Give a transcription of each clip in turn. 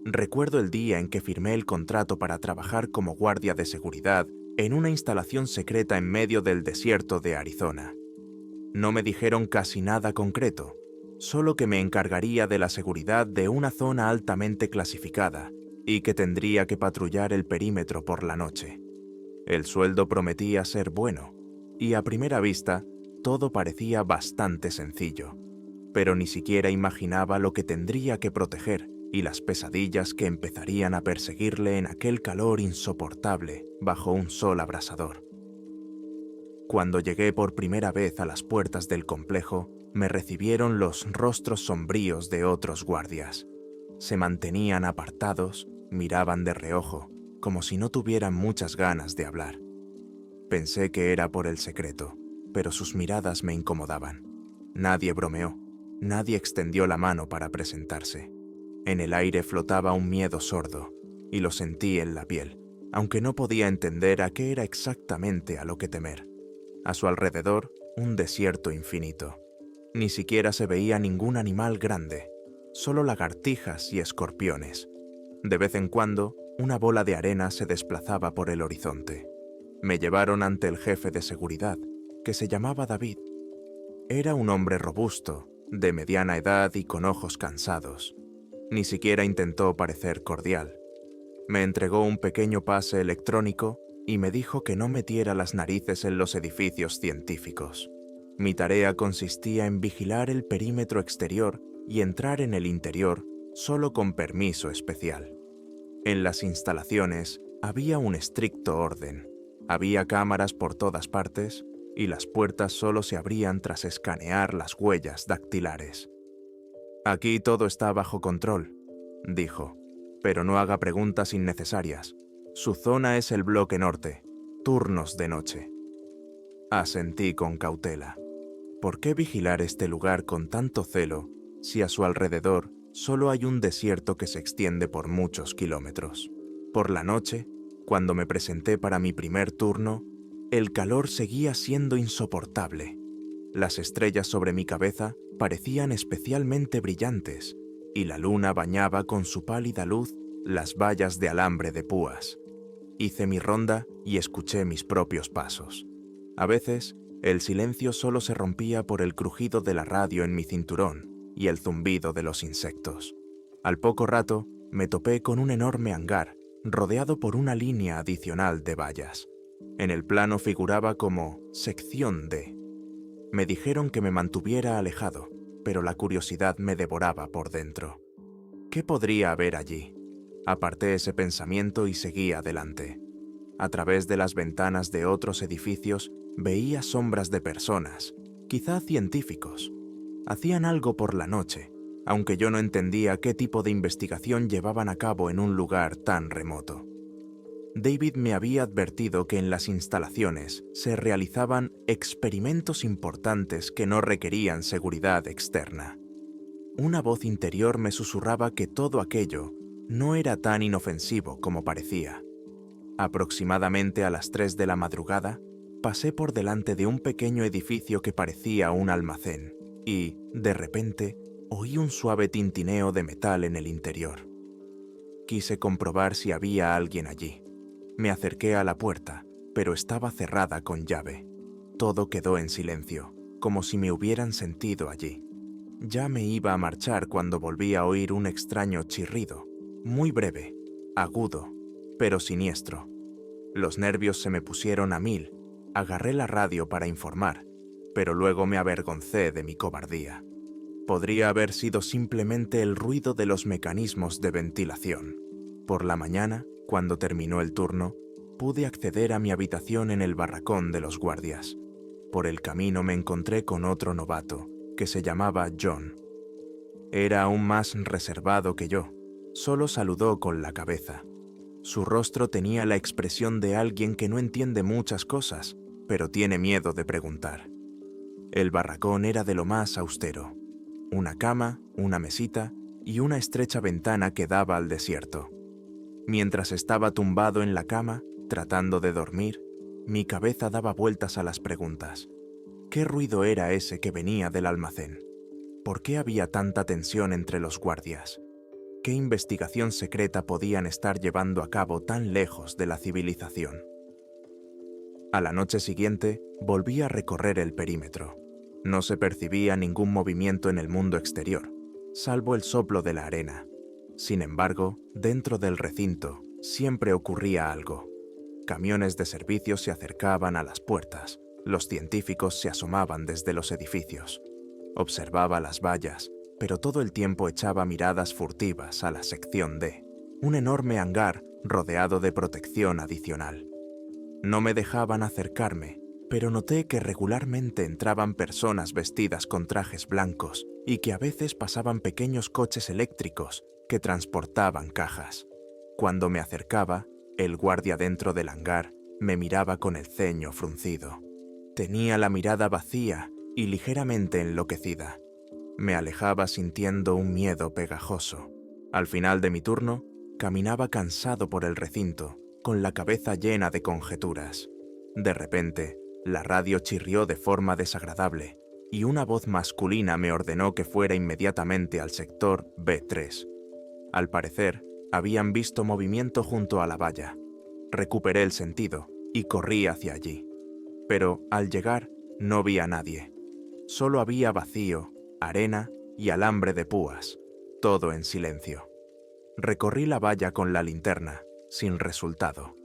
Recuerdo el día en que firmé el contrato para trabajar como guardia de seguridad en una instalación secreta en medio del desierto de Arizona. No me dijeron casi nada concreto, solo que me encargaría de la seguridad de una zona altamente clasificada y que tendría que patrullar el perímetro por la noche. El sueldo prometía ser bueno, y a primera vista todo parecía bastante sencillo, pero ni siquiera imaginaba lo que tendría que proteger y las pesadillas que empezarían a perseguirle en aquel calor insoportable bajo un sol abrasador. Cuando llegué por primera vez a las puertas del complejo, me recibieron los rostros sombríos de otros guardias. Se mantenían apartados, miraban de reojo, como si no tuvieran muchas ganas de hablar. Pensé que era por el secreto, pero sus miradas me incomodaban. Nadie bromeó, nadie extendió la mano para presentarse. En el aire flotaba un miedo sordo, y lo sentí en la piel, aunque no podía entender a qué era exactamente a lo que temer. A su alrededor, un desierto infinito. Ni siquiera se veía ningún animal grande, solo lagartijas y escorpiones. De vez en cuando, una bola de arena se desplazaba por el horizonte. Me llevaron ante el jefe de seguridad, que se llamaba David. Era un hombre robusto, de mediana edad y con ojos cansados. Ni siquiera intentó parecer cordial. Me entregó un pequeño pase electrónico y me dijo que no metiera las narices en los edificios científicos. Mi tarea consistía en vigilar el perímetro exterior y entrar en el interior solo con permiso especial. En las instalaciones había un estricto orden. Había cámaras por todas partes y las puertas solo se abrían tras escanear las huellas dactilares. «Aquí todo está bajo control», dijo, «pero no haga preguntas innecesarias. Su zona es el bloque norte, turnos de noche». Asentí con cautela. ¿Por qué vigilar este lugar con tanto celo si a su alrededor solo hay un desierto que se extiende por muchos kilómetros? Por la noche, cuando me presenté para mi primer turno, el calor seguía siendo insoportable. Las estrellas sobre mi cabeza parecían especialmente brillantes y la luna bañaba con su pálida luz las vallas de alambre de púas. Hice mi ronda y escuché mis propios pasos. A veces, el silencio solo se rompía por el crujido de la radio en mi cinturón y el zumbido de los insectos. Al poco rato, me topé con un enorme hangar, rodeado por una línea adicional de vallas. En el plano figuraba como Sección D. Me dijeron que me mantuviera alejado, pero la curiosidad me devoraba por dentro. ¿Qué podría haber allí? Aparté ese pensamiento y seguí adelante. A través de las ventanas de otros edificios veía sombras de personas, quizá científicos. Hacían algo por la noche, aunque yo no entendía qué tipo de investigación llevaban a cabo en un lugar tan remoto. David me había advertido que en las instalaciones se realizaban experimentos importantes que no requerían seguridad externa. Una voz interior me susurraba que todo aquello no era tan inofensivo como parecía. Aproximadamente a las 3 de la madrugada, pasé por delante de un pequeño edificio que parecía un almacén y, de repente, oí un suave tintineo de metal en el interior. Quise comprobar si había alguien allí. Me acerqué a la puerta, pero estaba cerrada con llave. Todo quedó en silencio, como si me hubieran sentido allí. Ya me iba a marchar cuando volví a oír un extraño chirrido, muy breve, agudo, pero siniestro. Los nervios se me pusieron a 1000. Agarré la radio para informar, pero luego me avergoncé de mi cobardía. Podría haber sido simplemente el ruido de los mecanismos de ventilación. Por la mañana, cuando terminó el turno, pude acceder a mi habitación en el barracón de los guardias. Por el camino me encontré con otro novato, que se llamaba John. Era aún más reservado que yo, solo saludó con la cabeza. Su rostro tenía la expresión de alguien que no entiende muchas cosas, pero tiene miedo de preguntar. El barracón era de lo más austero. Una cama, una mesita y una estrecha ventana que daba al desierto. Mientras estaba tumbado en la cama, tratando de dormir, mi cabeza daba vueltas a las preguntas. ¿Qué ruido era ese que venía del almacén? ¿Por qué había tanta tensión entre los guardias? qué investigación secreta podían estar llevando a cabo tan lejos de la civilización. A la noche siguiente, volví a recorrer el perímetro. No se percibía ningún movimiento en el mundo exterior, salvo el soplo de la arena. Sin embargo, dentro del recinto siempre ocurría algo. Camiones de servicio se acercaban a las puertas, los científicos se asomaban desde los edificios. Observaba las vallas, pero todo el tiempo echaba miradas furtivas a la sección D, un enorme hangar rodeado de protección adicional. No me dejaban acercarme, pero noté que regularmente entraban personas vestidas con trajes blancos y que a veces pasaban pequeños coches eléctricos que transportaban cajas. Cuando me acercaba, el guardia dentro del hangar me miraba con el ceño fruncido. Tenía la mirada vacía y ligeramente enloquecida. Me alejaba sintiendo un miedo pegajoso. Al final de mi turno, caminaba cansado por el recinto, con la cabeza llena de conjeturas. De repente, la radio chirrió de forma desagradable y una voz masculina me ordenó que fuera inmediatamente al sector B3. Al parecer, habían visto movimiento junto a la valla. Recuperé el sentido y corrí hacia allí. Pero, al llegar, no vi a nadie. Solo había vacío, arena y alambre de púas, todo en silencio. Recorrí la valla con la linterna, sin resultado.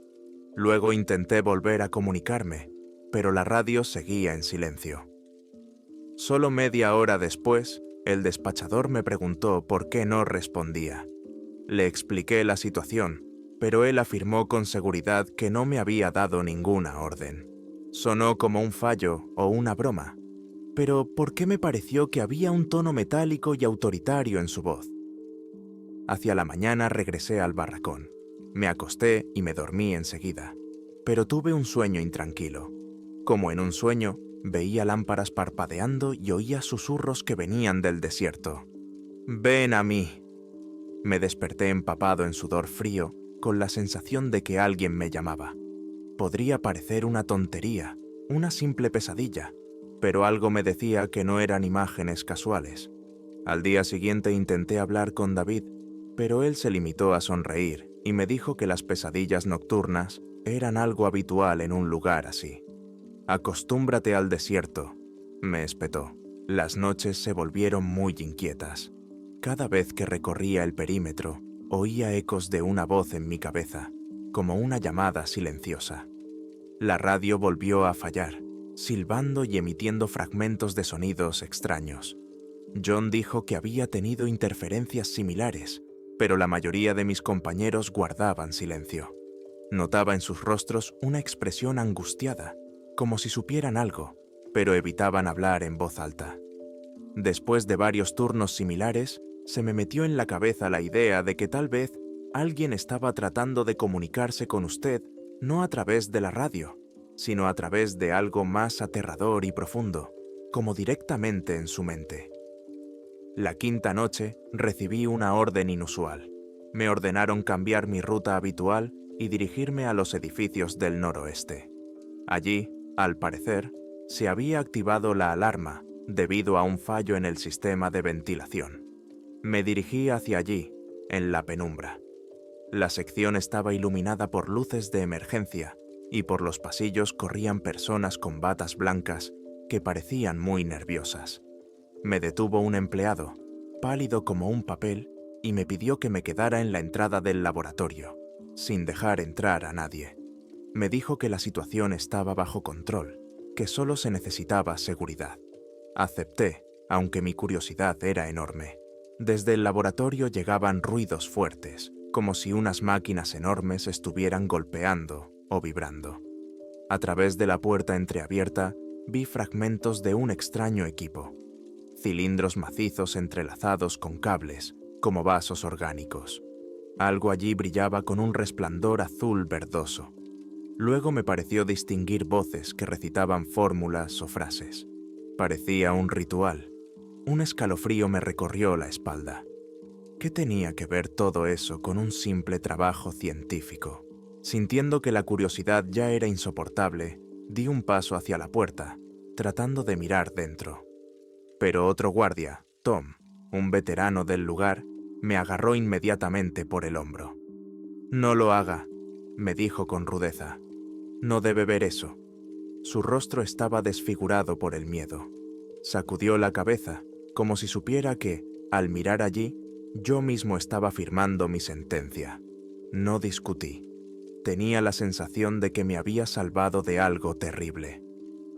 Luego intenté volver a comunicarme, pero la radio seguía en silencio. Solo media hora después, el despachador me preguntó por qué no respondía. Le expliqué la situación, pero él afirmó con seguridad que no me había dado ninguna orden. Sonó como un fallo o una broma, pero ¿por qué me pareció que había un tono metálico y autoritario en su voz? Hacia la mañana regresé al barracón. Me acosté y me dormí enseguida, pero tuve un sueño intranquilo. Como en un sueño, veía lámparas parpadeando y oía susurros que venían del desierto. «Ven a mí». Me desperté empapado en sudor frío, con la sensación de que alguien me llamaba. Podría parecer una tontería, una simple pesadilla, pero algo me decía que no eran imágenes casuales. Al día siguiente intenté hablar con David, pero él se limitó a sonreír y me dijo que las pesadillas nocturnas eran algo habitual en un lugar así. «Acostúmbrate al desierto», me espetó. Las noches se volvieron muy inquietas. Cada vez que recorría el perímetro, oía ecos de una voz en mi cabeza, como una llamada silenciosa. La radio volvió a fallar, silbando y emitiendo fragmentos de sonidos extraños. John dijo que había tenido interferencias similares, pero la mayoría de mis compañeros guardaban silencio. Notaba en sus rostros una expresión angustiada, como si supieran algo, pero evitaban hablar en voz alta. Después de varios turnos similares, se me metió en la cabeza la idea de que tal vez alguien estaba tratando de comunicarse con usted no a través de la radio, sino a través de algo más aterrador y profundo, como directamente en su mente. La quinta noche recibí una orden inusual. Me ordenaron cambiar mi ruta habitual y dirigirme a los edificios del noroeste. Allí, al parecer, se había activado la alarma debido a un fallo en el sistema de ventilación. Me dirigí hacia allí, en la penumbra. La sección estaba iluminada por luces de emergencia y por los pasillos corrían personas con batas blancas que parecían muy nerviosas. Me detuvo un empleado, pálido como un papel, y me pidió que me quedara en la entrada del laboratorio, sin dejar entrar a nadie. Me dijo que la situación estaba bajo control, que solo se necesitaba seguridad. Acepté, aunque mi curiosidad era enorme. Desde el laboratorio llegaban ruidos fuertes, como si unas máquinas enormes estuvieran golpeando o vibrando. A través de la puerta entreabierta, vi fragmentos de un extraño equipo. Cilindros macizos entrelazados con cables, como vasos orgánicos. Algo allí brillaba con un resplandor azul verdoso. Luego me pareció distinguir voces que recitaban fórmulas o frases. Parecía un ritual. Un escalofrío me recorrió la espalda. ¿Qué tenía que ver todo eso con un simple trabajo científico? Sintiendo que la curiosidad ya era insoportable, di un paso hacia la puerta, tratando de mirar dentro. Pero otro guardia, Tom, un veterano del lugar, Me agarró inmediatamente por el hombro. «No lo haga», me dijo con rudeza. «No debe ver eso». Su rostro estaba desfigurado por el miedo. Sacudió la cabeza, como si supiera que, al mirar allí, yo mismo estaba firmando mi sentencia. No discutí. Tenía la sensación de que me había salvado de algo terrible.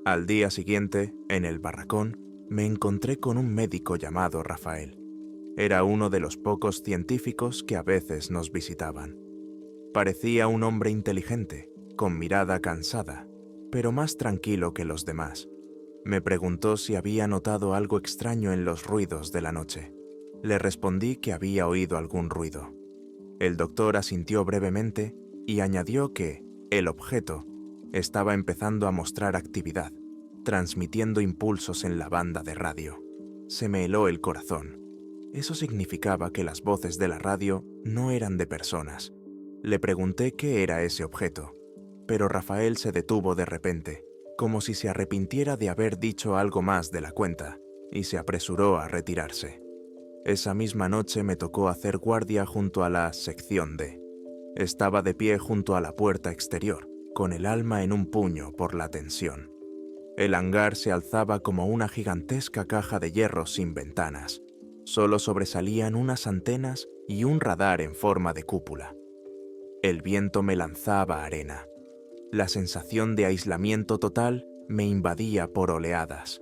Al día siguiente, en el barracón, me encontré con un médico llamado Rafael. Era uno de los pocos científicos que a veces nos visitaban. Parecía un hombre inteligente, con mirada cansada, pero más tranquilo que los demás. Me preguntó si había notado algo extraño en los ruidos de la noche. Le respondí que había oído algún ruido. El doctor asintió brevemente y añadió que el objeto estaba empezando a mostrar actividad, transmitiendo impulsos en la banda de radio. Se me heló el corazón. Eso significaba que las voces de la radio no eran de personas. Le pregunté qué era ese objeto, pero Rafael se detuvo de repente, como si se arrepintiera de haber dicho algo más de la cuenta, y se apresuró a retirarse. Esa misma noche me tocó hacer guardia junto a la sección D. Estaba de pie junto a la puerta exterior, con el alma en un puño por la tensión. El hangar se alzaba como una gigantesca caja de hierro sin ventanas. Solo sobresalían unas antenas y un radar en forma de cúpula. El viento me lanzaba arena. La sensación de aislamiento total me invadía por oleadas.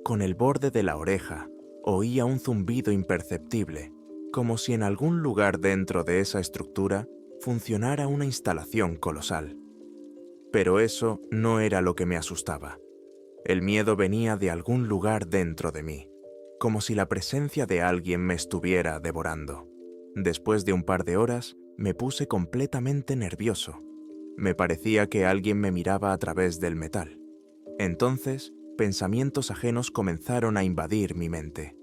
Con el borde de la oreja, oía un zumbido imperceptible, como si en algún lugar dentro de esa estructura funcionara una instalación colosal. Pero eso no era lo que me asustaba. El miedo venía de algún lugar dentro de mí, como si la presencia de alguien me estuviera devorando. Después de un par de horas, me puse completamente nervioso. Me parecía que alguien me miraba a través del metal. Entonces, pensamientos ajenos comenzaron a invadir mi mente.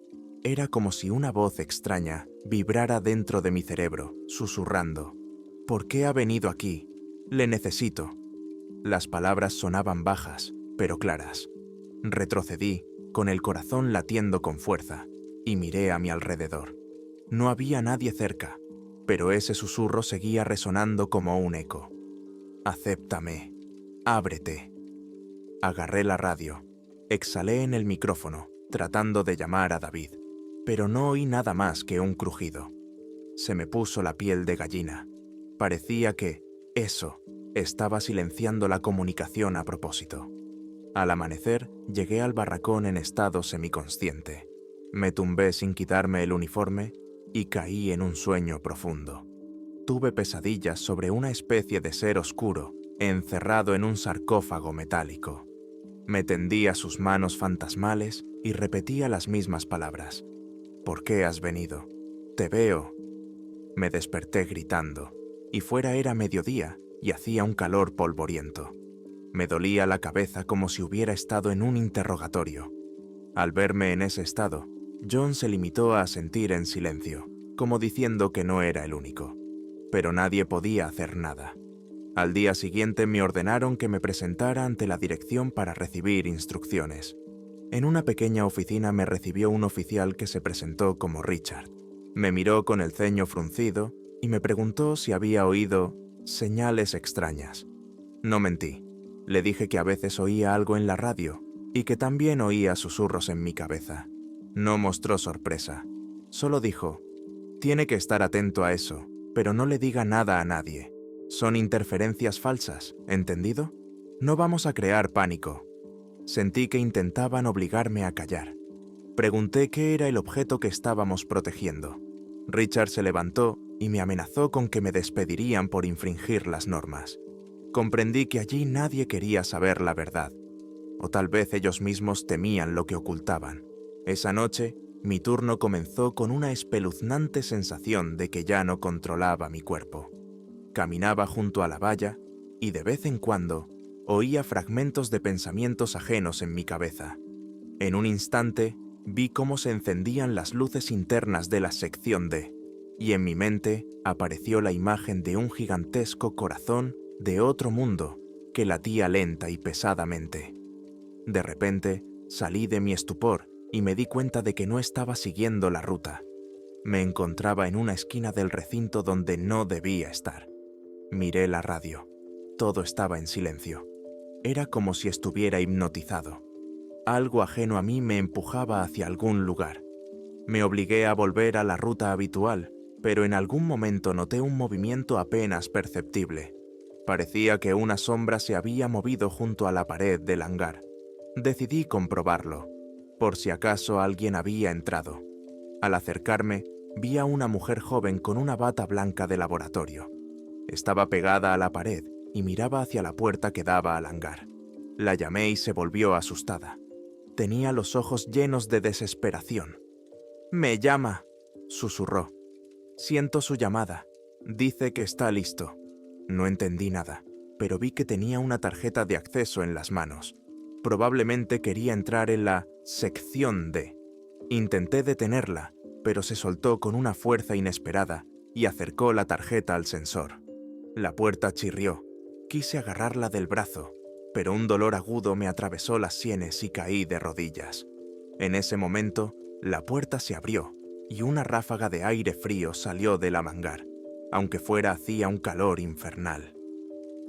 Era como si una voz extraña vibrara dentro de mi cerebro, susurrando: «¿Por qué ha venido aquí? Le necesito». Las palabras sonaban bajas, pero claras. Retrocedí, con el corazón latiendo con fuerza, y miré a mi alrededor. No había nadie cerca, pero ese susurro seguía resonando como un eco. «Acéptame. Ábrete». Agarré la radio. Exhalé en el micrófono, tratando de llamar a David, pero no oí nada más que un crujido. Se me puso la piel de gallina. Parecía que eso estaba silenciando la comunicación a propósito. Al amanecer, llegué al barracón en estado semiconsciente. Me tumbé sin quitarme el uniforme y caí en un sueño profundo. Tuve pesadillas sobre una especie de ser oscuro encerrado en un sarcófago metálico. Me tendí a sus manos fantasmales y repetía las mismas palabras. «¿Por qué has venido? Te veo». Me desperté gritando, y fuera era mediodía y hacía un calor polvoriento. Me dolía la cabeza como si hubiera estado en un interrogatorio. Al verme en ese estado, John se limitó a asentir en silencio, como diciendo que no era el único. Pero nadie podía hacer nada. Al día siguiente me ordenaron que me presentara ante la dirección para recibir instrucciones. En una pequeña oficina me recibió un oficial que se presentó como Richard. Me miró con el ceño fruncido y me preguntó si había oído señales extrañas. No mentí. Le dije que a veces oía algo en la radio y que también oía susurros en mi cabeza. No mostró sorpresa. Solo dijo: «Tiene que estar atento a eso, pero no le diga nada a nadie. Son interferencias falsas, ¿entendido? No vamos a crear pánico». Sentí que intentaban obligarme a callar. Pregunté qué era el objeto que estábamos protegiendo. Richard se levantó y me amenazó con que me despedirían por infringir las normas. Comprendí que allí nadie quería saber la verdad, o tal vez ellos mismos temían lo que ocultaban. Esa noche, mi turno comenzó con una espeluznante sensación de que ya no controlaba mi cuerpo. Caminaba junto a la valla y de vez en cuando oía fragmentos de pensamientos ajenos en mi cabeza. En un instante vi cómo se encendían las luces internas de la sección D, y en mi mente apareció la imagen de un gigantesco corazón de otro mundo que latía lenta y pesadamente. De repente salí de mi estupor y me di cuenta de que no estaba siguiendo la ruta. Me encontraba en una esquina del recinto donde no debía estar. Miré la radio. Todo estaba en silencio. Era como si estuviera hipnotizado. Algo ajeno a mí me empujaba hacia algún lugar. Me obligué a volver a la ruta habitual, pero en algún momento noté un movimiento apenas perceptible. Parecía que una sombra se había movido junto a la pared del hangar. Decidí comprobarlo, por si acaso alguien había entrado. Al acercarme, vi a una mujer joven con una bata blanca de laboratorio. Estaba pegada a la pared y miraba hacia la puerta que daba al hangar. La llamé y se volvió asustada. Tenía los ojos llenos de desesperación. «Me llama», susurró. «Siento su llamada. Dice que está listo». No entendí nada, pero vi que tenía una tarjeta de acceso en las manos. Probablemente quería entrar en la sección D. Intenté detenerla, pero se soltó con una fuerza inesperada y acercó la tarjeta al sensor. La puerta chirrió. Quise agarrarla del brazo, pero un dolor agudo me atravesó las sienes y caí de rodillas. En ese momento, la puerta se abrió y una ráfaga de aire frío salió del hangar, aunque fuera hacía un calor infernal.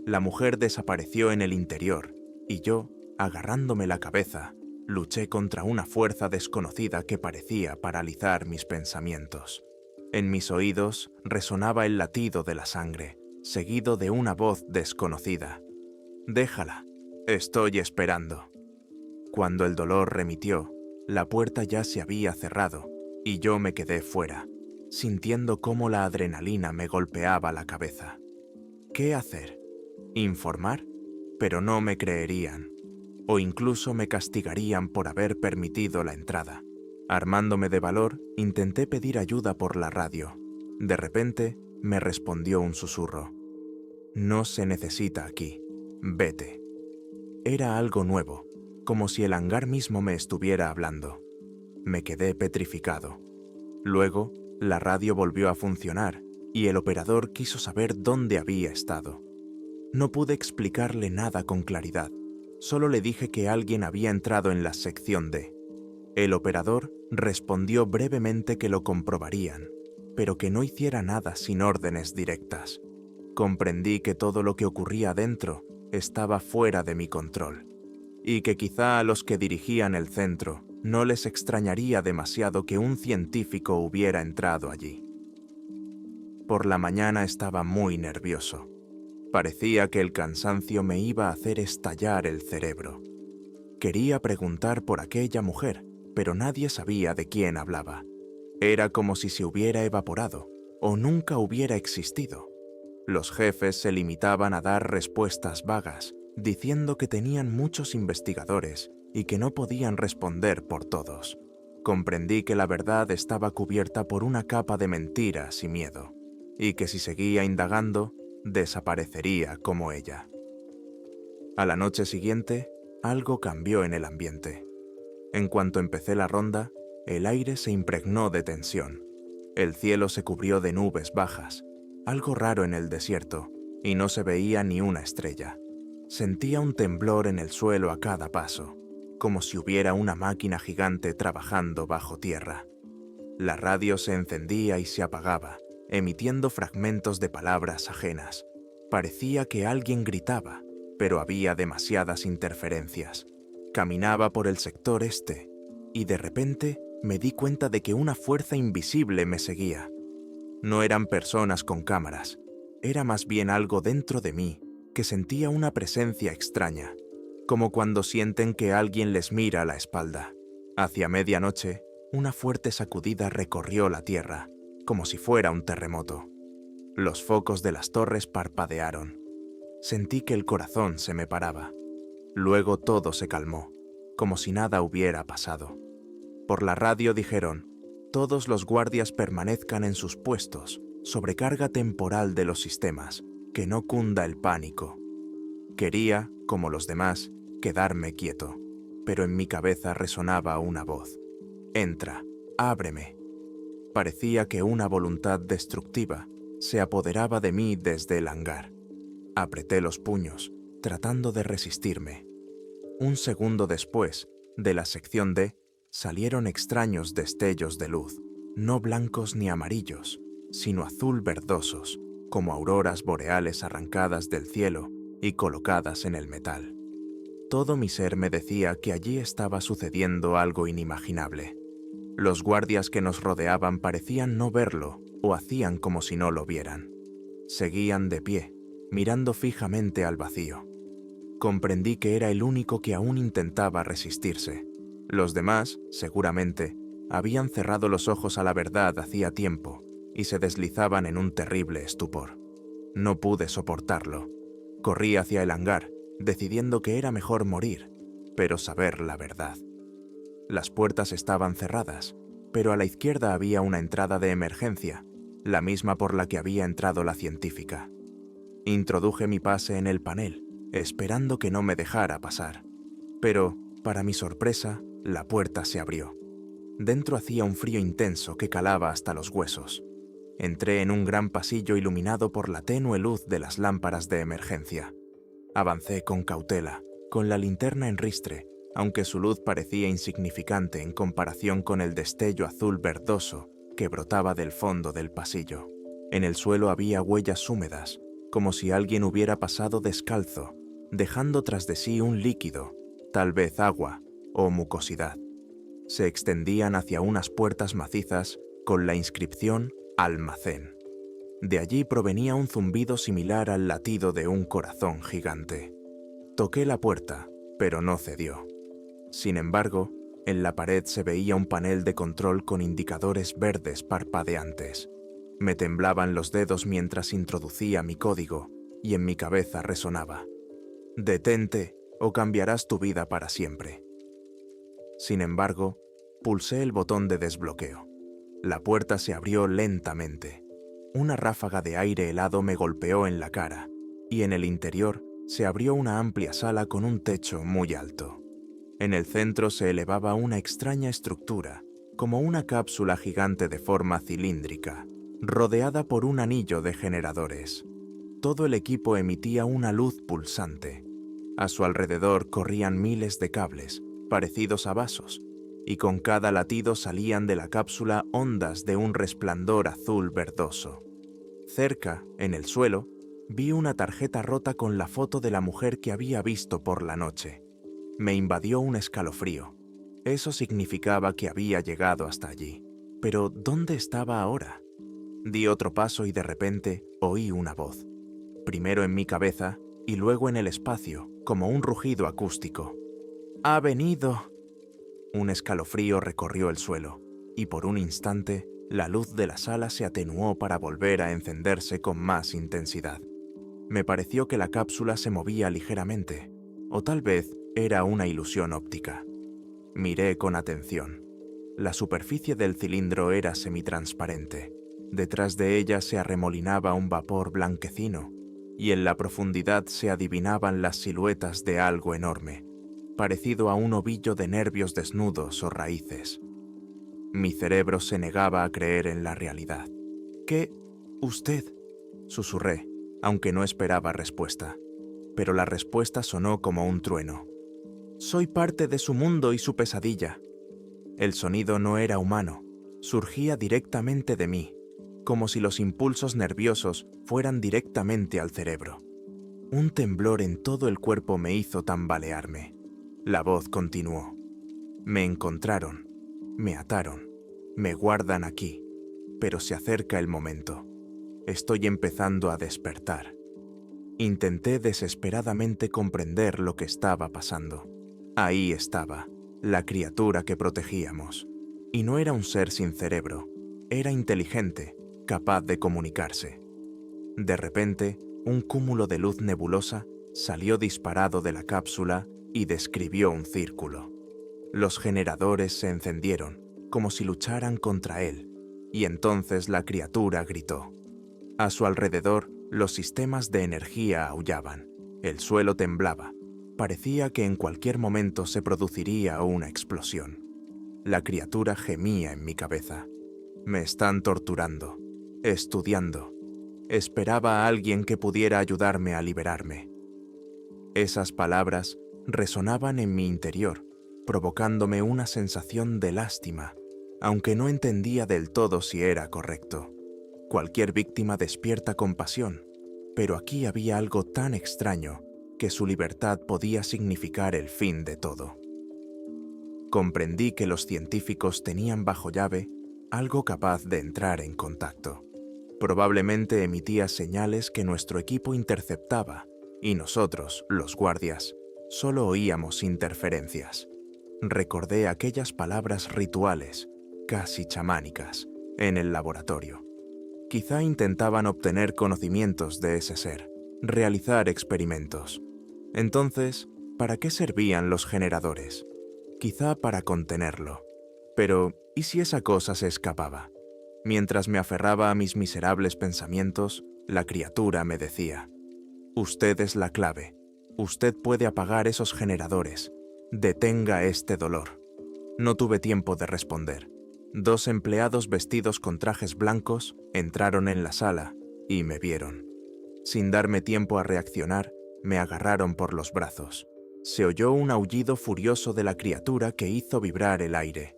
La mujer desapareció en el interior y yo, agarrándome la cabeza, luché contra una fuerza desconocida que parecía paralizar mis pensamientos. En mis oídos resonaba el latido de la sangre, seguido de una voz desconocida. «Déjala, estoy esperando». Cuando el dolor remitió, la puerta ya se había cerrado y yo me quedé fuera, sintiendo cómo la adrenalina me golpeaba la cabeza. ¿Qué hacer? ¿Informar? Pero no me creerían. O incluso me castigarían por haber permitido la entrada. Armándome de valor, intenté pedir ayuda por la radio. De repente, me respondió un susurro. «No se necesita aquí. Vete». Era algo nuevo, como si el hangar mismo me estuviera hablando. Me quedé petrificado. Luego, la radio volvió a funcionar y el operador quiso saber dónde había estado. No pude explicarle nada con claridad. Solo le dije que alguien había entrado en la sección D. El operador respondió brevemente que lo comprobarían, pero que no hiciera nada sin órdenes directas. Comprendí que todo lo que ocurría dentro estaba fuera de mi control, y que quizá a los que dirigían el centro no les extrañaría demasiado que un científico hubiera entrado allí. Por la mañana estaba muy nervioso. Parecía que el cansancio me iba a hacer estallar el cerebro. Quería preguntar por aquella mujer, pero nadie sabía de quién hablaba. Era como si se hubiera evaporado o nunca hubiera existido. Los jefes se limitaban a dar respuestas vagas, diciendo que tenían muchos investigadores y que no podían responder por todos. Comprendí que la verdad estaba cubierta por una capa de mentiras y miedo, y que si seguía indagando, desaparecería como ella. A la noche siguiente, algo cambió en el ambiente. En cuanto empecé la ronda, el aire se impregnó de tensión. El cielo se cubrió de nubes bajas, algo raro en el desierto, y no se veía ni una estrella. Sentía un temblor en el suelo a cada paso, como si hubiera una máquina gigante trabajando bajo tierra. La radio se encendía y se apagaba, emitiendo fragmentos de palabras ajenas. Parecía que alguien gritaba, pero había demasiadas interferencias. Caminaba por el sector este, y de repente me di cuenta de que una fuerza invisible me seguía. No eran personas con cámaras, era más bien algo dentro de mí que sentía una presencia extraña, como cuando sienten que alguien les mira a la espalda. Hacia medianoche, una fuerte sacudida recorrió la tierra, como si fuera un terremoto. Los focos de las torres parpadearon. Sentí que el corazón se me paraba. Luego todo se calmó, como si nada hubiera pasado. Por la radio dijeron: todos los guardias permanezcan en sus puestos, sobrecarga temporal de los sistemas, que no cunda el pánico. Quería, como los demás, quedarme quieto, pero en mi cabeza resonaba una voz: entra, ábreme. Parecía que una voluntad destructiva se apoderaba de mí desde el hangar. Apreté los puños, tratando de resistirme. Un segundo después, de la sección D, salieron extraños destellos de luz. no blancos ni amarillos, sino azul verdosos, como auroras boreales arrancadas del cielo y colocadas en el metal. Todo mi ser me decía que allí estaba sucediendo algo inimaginable. Los guardias que nos rodeaban parecían no verlo o hacían como si no lo vieran. Seguían de pie, mirando fijamente al vacío. Comprendí que era el único que aún intentaba resistirse. Los demás, seguramente, habían cerrado los ojos a la verdad hacía tiempo y se deslizaban en un terrible estupor. No pude soportarlo. Corrí hacia el hangar, decidiendo que era mejor morir, pero saber la verdad. Las puertas estaban cerradas, pero a la izquierda había una entrada de emergencia, la misma por la que había entrado la científica. Introduje mi pase en el panel, esperando que no me dejara pasar. Pero, para mi sorpresa, la puerta se abrió. Dentro hacía un frío intenso que calaba hasta los huesos. Entré en un gran pasillo iluminado por la tenue luz de las lámparas de emergencia. Avancé con cautela, con la linterna en ristre, aunque su luz parecía insignificante en comparación con el destello azul verdoso que brotaba del fondo del pasillo. En el suelo había huellas húmedas, como si alguien hubiera pasado descalzo, dejando tras de sí un líquido, tal vez agua o mucosidad. Se extendían hacia unas puertas macizas con la inscripción Almacén. De allí provenía un zumbido similar al latido de un corazón gigante. Toqué la puerta, pero no cedió. Sin embargo, en la pared se veía un panel de control con indicadores verdes parpadeantes. Me temblaban los dedos mientras introducía mi código y en mi cabeza resonaba: «Detente o cambiarás tu vida para siempre». Sin embargo, pulsé el botón de desbloqueo. La puerta se abrió lentamente. Una ráfaga de aire helado me golpeó en la cara, y en el interior se abrió una amplia sala con un techo muy alto. En el centro se elevaba una extraña estructura, como una cápsula gigante de forma cilíndrica, rodeada por un anillo de generadores. Todo el equipo emitía una luz pulsante. A su alrededor corrían miles de cables, parecidos a vasos, y con cada latido salían de la cápsula ondas de un resplandor azul verdoso. Cerca, en el suelo, vi una tarjeta rota con la foto de la mujer que había visto por la noche. Me invadió un escalofrío. Eso significaba que había llegado hasta allí. Pero, ¿dónde estaba ahora? Di otro paso y de repente oí una voz. Primero en mi cabeza y luego en el espacio, como un rugido acústico. «¡Ha venido!». Un escalofrío recorrió el suelo, y por un instante la luz de la sala se atenuó para volver a encenderse con más intensidad. Me pareció que la cápsula se movía ligeramente, o tal vez era una ilusión óptica. Miré con atención. La superficie del cilindro era semitransparente. Detrás de ella se arremolinaba un vapor blanquecino, y en la profundidad se adivinaban las siluetas de algo enorme, parecido a un ovillo de nervios desnudos o raíces. Mi cerebro se negaba a creer en la realidad. «¿Qué? ¿Usted?», susurré, aunque no esperaba respuesta. Pero la respuesta sonó como un trueno. «Soy parte de su mundo y su pesadilla». El sonido no era humano, surgía directamente de mí, como si los impulsos nerviosos fueran directamente al cerebro. Un temblor en todo el cuerpo me hizo tambalearme. La voz continuó. «Me encontraron, me ataron, me guardan aquí, pero se acerca el momento. Estoy empezando a despertar». Intenté desesperadamente comprender lo que estaba pasando. Ahí estaba, la criatura que protegíamos. Y no era un ser sin cerebro, era inteligente, capaz de comunicarse. De repente, un cúmulo de luz nebulosa salió disparado de la cápsula y describió un círculo. Los generadores se encendieron, como si lucharan contra él, y entonces la criatura gritó. A su alrededor, los sistemas de energía aullaban, el suelo temblaba, parecía que en cualquier momento se produciría una explosión. La criatura gemía en mi cabeza. «Me están torturando, estudiando. Esperaba a alguien que pudiera ayudarme a liberarme». Esas palabras resonaban en mi interior, provocándome una sensación de lástima, aunque no entendía del todo si era correcto. Cualquier víctima despierta compasión, pero aquí había algo tan extraño que su libertad podía significar el fin de todo. Comprendí que los científicos tenían bajo llave algo capaz de entrar en contacto. Probablemente emitía señales que nuestro equipo interceptaba y nosotros, los guardias, solo oíamos interferencias. Recordé aquellas palabras rituales, casi chamánicas, en el laboratorio. Quizá intentaban obtener conocimientos de ese ser, realizar experimentos. Entonces, ¿para qué servían los generadores? Quizá para contenerlo. Pero, ¿y si esa cosa se escapaba? Mientras me aferraba a mis miserables pensamientos, la criatura me decía: «Usted es la clave. Usted puede apagar esos generadores. Detenga este dolor». No tuve tiempo de responder. 2 empleados vestidos con trajes blancos entraron en la sala y me vieron. Sin darme tiempo a reaccionar, me agarraron por los brazos. Se oyó un aullido furioso de la criatura que hizo vibrar el aire.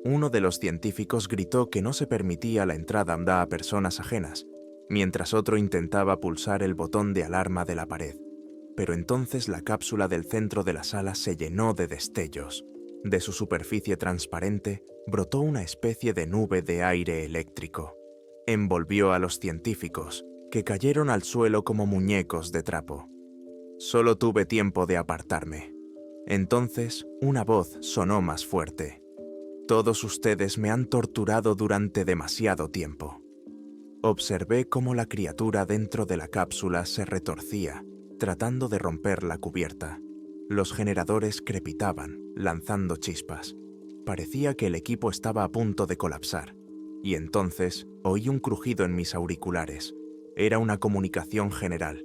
Uno de los científicos gritó que no se permitía la entrada a personas ajenas, mientras otro intentaba pulsar el botón de alarma de la pared. Pero entonces la cápsula del centro de la sala se llenó de destellos. De su superficie transparente brotó una especie de nube de aire eléctrico. Envolvió a los científicos, que cayeron al suelo como muñecos de trapo. Solo tuve tiempo de apartarme. Entonces, una voz sonó más fuerte. «Todos ustedes me han torturado durante demasiado tiempo». Observé cómo la criatura dentro de la cápsula se retorcía, tratando de romper la cubierta. Los generadores crepitaban, lanzando chispas. Parecía que el equipo estaba a punto de colapsar. Y entonces oí un crujido en mis auriculares. Era una comunicación general.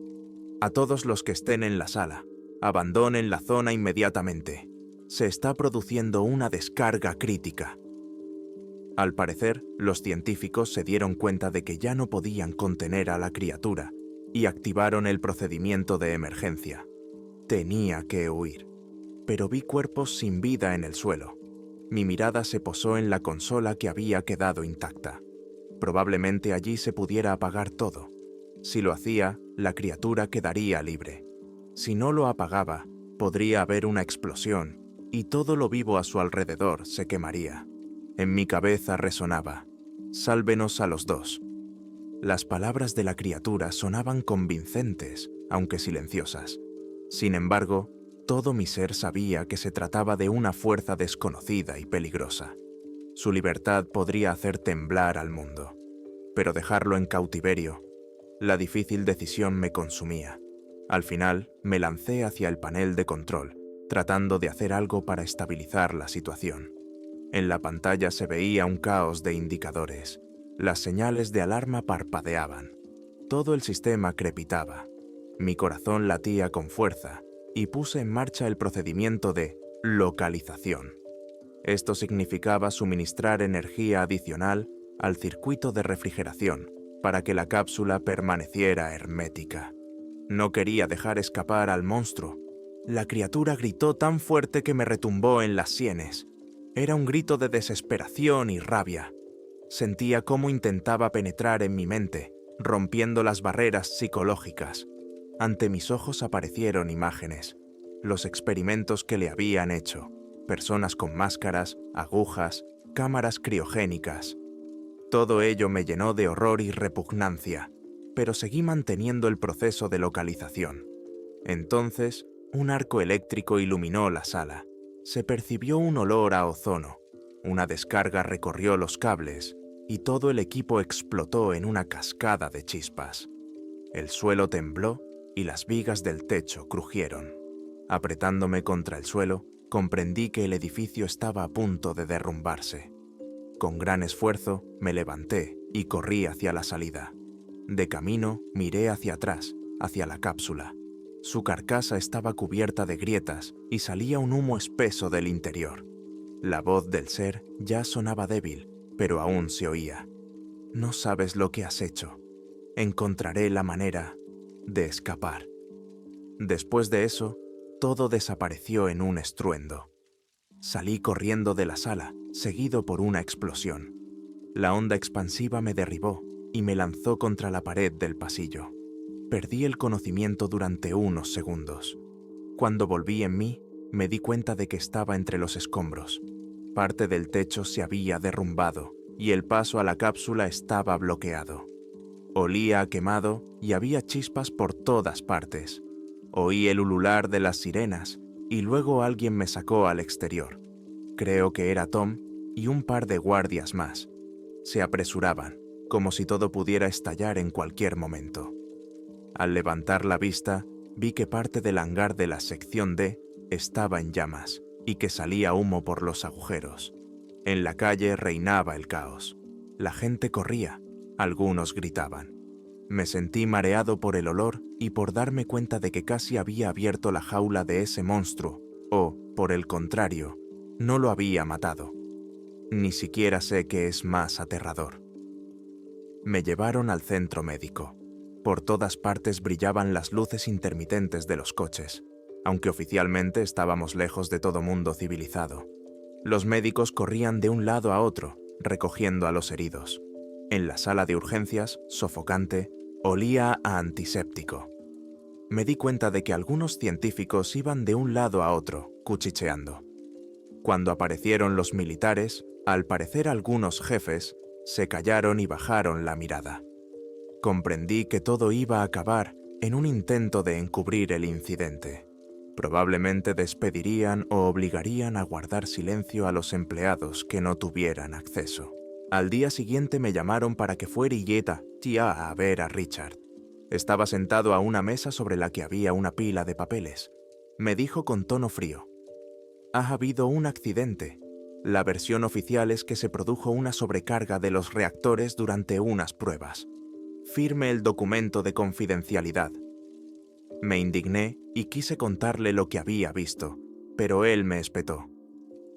«A todos los que estén en la sala, abandonen la zona inmediatamente. Se está produciendo una descarga crítica». Al parecer, los científicos se dieron cuenta de que ya no podían contener a la criatura y activaron el procedimiento de emergencia. Tenía que huir. Pero vi cuerpos sin vida en el suelo. Mi mirada se posó en la consola que había quedado intacta. Probablemente allí se pudiera apagar todo. Si lo hacía, la criatura quedaría libre. Si no lo apagaba, podría haber una explosión y todo lo vivo a su alrededor se quemaría. En mi cabeza resonaba: «Sálvenos a los dos». Las palabras de la criatura sonaban convincentes, aunque silenciosas. Sin embargo, todo mi ser sabía que se trataba de una fuerza desconocida y peligrosa. Su libertad podría hacer temblar al mundo. Pero dejarlo en cautiverio, la difícil decisión me consumía. Al final, me lancé hacia el panel de control, tratando de hacer algo para estabilizar la situación. En la pantalla se veía un caos de indicadores. Las señales de alarma parpadeaban. Todo el sistema crepitaba. Mi corazón latía con fuerza y puse en marcha el procedimiento de localización. Esto significaba suministrar energía adicional al circuito de refrigeración para que la cápsula permaneciera hermética. No quería dejar escapar al monstruo. La criatura gritó tan fuerte que me retumbó en las sienes. Era un grito de desesperación y rabia. Sentía cómo intentaba penetrar en mi mente, rompiendo las barreras psicológicas. Ante mis ojos aparecieron imágenes, los experimentos que le habían hecho, personas con máscaras, agujas, cámaras criogénicas. Todo ello me llenó de horror y repugnancia, pero seguí manteniendo el proceso de localización. Entonces, un arco eléctrico iluminó la sala. Se percibió un olor a ozono. Una descarga recorrió los cables y todo el equipo explotó en una cascada de chispas. El suelo tembló y las vigas del techo crujieron. Apretándome contra el suelo, comprendí que el edificio estaba a punto de derrumbarse. Con gran esfuerzo, me levanté y corrí hacia la salida. De camino, miré hacia atrás, hacia la cápsula. Su carcasa estaba cubierta de grietas y salía un humo espeso del interior. La voz del ser ya sonaba débil, pero aún se oía. «No sabes lo que has hecho. Encontraré la manera de escapar». Después de eso, todo desapareció en un estruendo. Salí corriendo de la sala, seguido por una explosión. La onda expansiva me derribó y me lanzó contra la pared del pasillo. Perdí el conocimiento durante unos segundos. Cuando volví en mí, me di cuenta de que estaba entre los escombros. Parte del techo se había derrumbado y el paso a la cápsula estaba bloqueado. Olía a quemado y había chispas por todas partes. Oí el ulular de las sirenas y luego alguien me sacó al exterior. Creo que era Tom y un par de guardias más. Se apresuraban, como si todo pudiera estallar en cualquier momento. Al levantar la vista, vi que parte del hangar de la sección D estaba en llamas y que salía humo por los agujeros. En la calle reinaba el caos. La gente corría, algunos gritaban. Me sentí mareado por el olor y por darme cuenta de que casi había abierto la jaula de ese monstruo, o, por el contrario, no lo había matado. Ni siquiera sé qué es más aterrador. Me llevaron al centro médico. Por todas partes brillaban las luces intermitentes de los coches, aunque oficialmente estábamos lejos de todo mundo civilizado. Los médicos corrían de un lado a otro, recogiendo a los heridos. En la sala de urgencias, sofocante, olía a antiséptico. Me di cuenta de que algunos científicos iban de un lado a otro, cuchicheando. Cuando aparecieron los militares, al parecer algunos jefes, se callaron y bajaron la mirada. Comprendí que todo iba a acabar en un intento de encubrir el incidente. Probablemente despedirían o obligarían a guardar silencio a los empleados que no tuvieran acceso. Al día siguiente me llamaron para que fuera ya a ver a Richard. Estaba sentado a una mesa sobre la que había una pila de papeles. Me dijo con tono frío: «Ha habido un accidente. La versión oficial es que se produjo una sobrecarga de los reactores durante unas pruebas. Firme el documento de confidencialidad». Me indigné y quise contarle lo que había visto, pero él me espetó.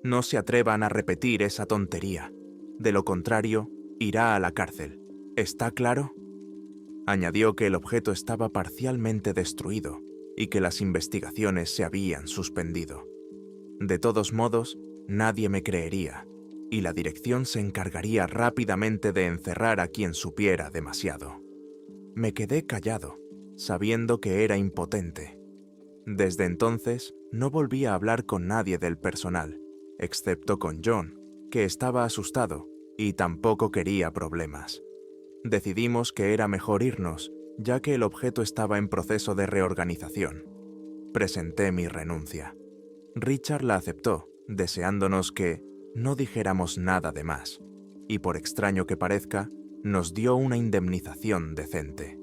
«No se atrevan a repetir esa tontería. De lo contrario, irá a la cárcel. ¿Está claro?». Añadió que el objeto estaba parcialmente destruido y que las investigaciones se habían suspendido. De todos modos, nadie me creería, y la dirección se encargaría rápidamente de encerrar a quien supiera demasiado. Me quedé callado, sabiendo que era impotente. Desde entonces, no volví a hablar con nadie del personal, excepto con John, que estaba asustado y tampoco quería problemas. Decidimos que era mejor irnos, ya que el objeto estaba en proceso de reorganización. Presenté mi renuncia. Richard la aceptó, deseándonos que no dijéramos nada de más, y por extraño que parezca, nos dio una indemnización decente.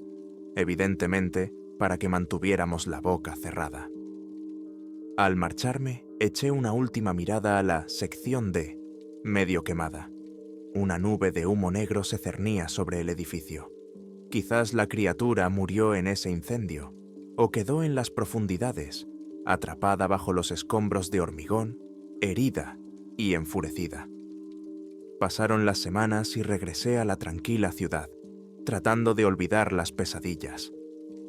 Evidentemente, para que mantuviéramos la boca cerrada. Al marcharme, eché una última mirada a la sección D, medio quemada. Una nube de humo negro se cernía sobre el edificio. Quizás la criatura murió en ese incendio, o quedó en las profundidades, atrapada bajo los escombros de hormigón, herida y enfurecida. Pasaron las semanas y regresé a la tranquila ciudad, tratando de olvidar las pesadillas.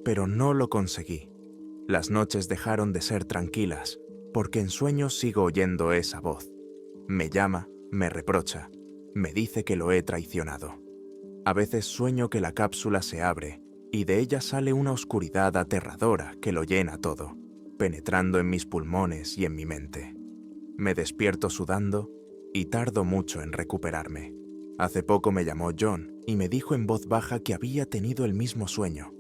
Pero no lo conseguí. Las noches dejaron de ser tranquilas, porque en sueños sigo oyendo esa voz. Me llama, me reprocha, me dice que lo he traicionado. A veces sueño que la cápsula se abre y de ella sale una oscuridad aterradora que lo llena todo, penetrando en mis pulmones y en mi mente. Me despierto sudando y tardo mucho en recuperarme. Hace poco me llamó John y me dijo en voz baja que había tenido el mismo sueño.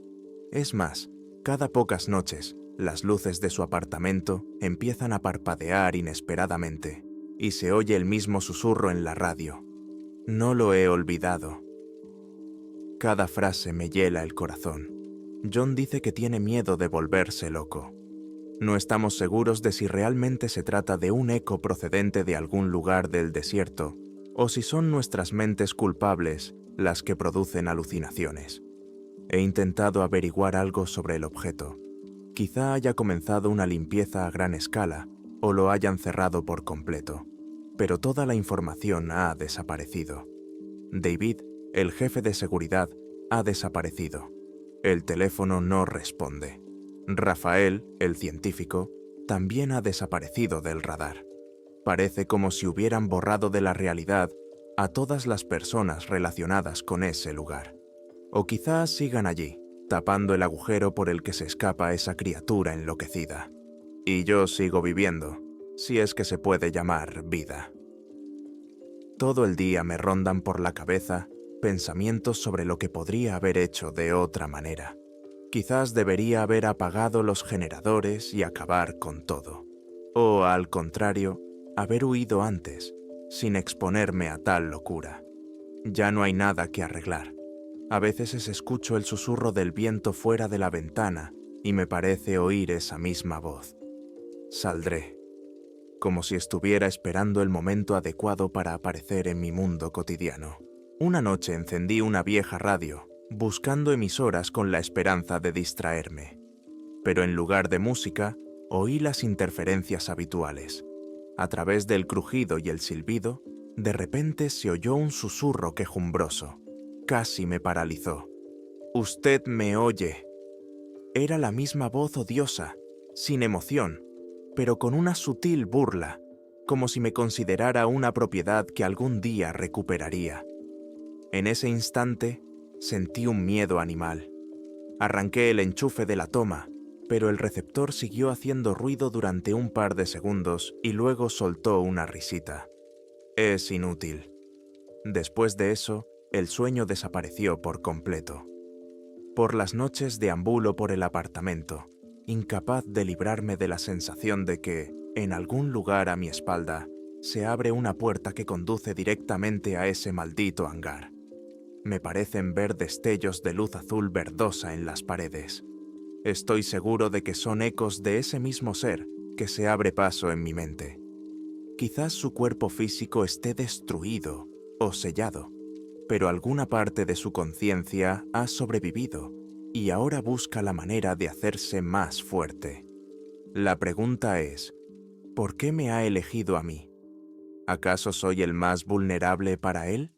Es más, cada pocas noches, las luces de su apartamento empiezan a parpadear inesperadamente y se oye el mismo susurro en la radio. No lo he olvidado. Cada frase me hiela el corazón. John dice que tiene miedo de volverse loco. No estamos seguros de si realmente se trata de un eco procedente de algún lugar del desierto o si son nuestras mentes culpables las que producen alucinaciones. He intentado averiguar algo sobre el objeto. Quizá haya comenzado una limpieza a gran escala o lo hayan cerrado por completo, pero toda la información ha desaparecido. David, el jefe de seguridad, ha desaparecido. El teléfono no responde. Rafael, el científico, también ha desaparecido del radar. Parece como si hubieran borrado de la realidad a todas las personas relacionadas con ese lugar. O quizás sigan allí, tapando el agujero por el que se escapa esa criatura enloquecida. Y yo sigo viviendo, si es que se puede llamar vida. Todo el día me rondan por la cabeza pensamientos sobre lo que podría haber hecho de otra manera. Quizás debería haber apagado los generadores y acabar con todo. O, al contrario, haber huido antes, sin exponerme a tal locura. Ya no hay nada que arreglar. A veces escucho el susurro del viento fuera de la ventana y me parece oír esa misma voz. Saldré, como si estuviera esperando el momento adecuado para aparecer en mi mundo cotidiano. Una noche encendí una vieja radio, buscando emisoras con la esperanza de distraerme. Pero en lugar de música, oí las interferencias habituales. A través del crujido y el silbido, de repente se oyó un susurro quejumbroso. Casi me paralizó. «Usted me oye». Era la misma voz odiosa, sin emoción, pero con una sutil burla, como si me considerara una propiedad que algún día recuperaría. En ese instante, sentí un miedo animal. Arranqué el enchufe de la toma, pero el receptor siguió haciendo ruido durante un par de segundos y luego soltó una risita. Es inútil. Después de eso, el sueño desapareció por completo. Por las noches deambulo por el apartamento, incapaz de librarme de la sensación de que, en algún lugar a mi espalda, se abre una puerta que conduce directamente a ese maldito hangar. Me parecen ver destellos de luz azul verdosa en las paredes. Estoy seguro de que son ecos de ese mismo ser que se abre paso en mi mente. Quizás su cuerpo físico esté destruido o sellado, pero alguna parte de su conciencia ha sobrevivido y ahora busca la manera de hacerse más fuerte. La pregunta es, ¿por qué me ha elegido a mí? ¿Acaso soy el más vulnerable para él?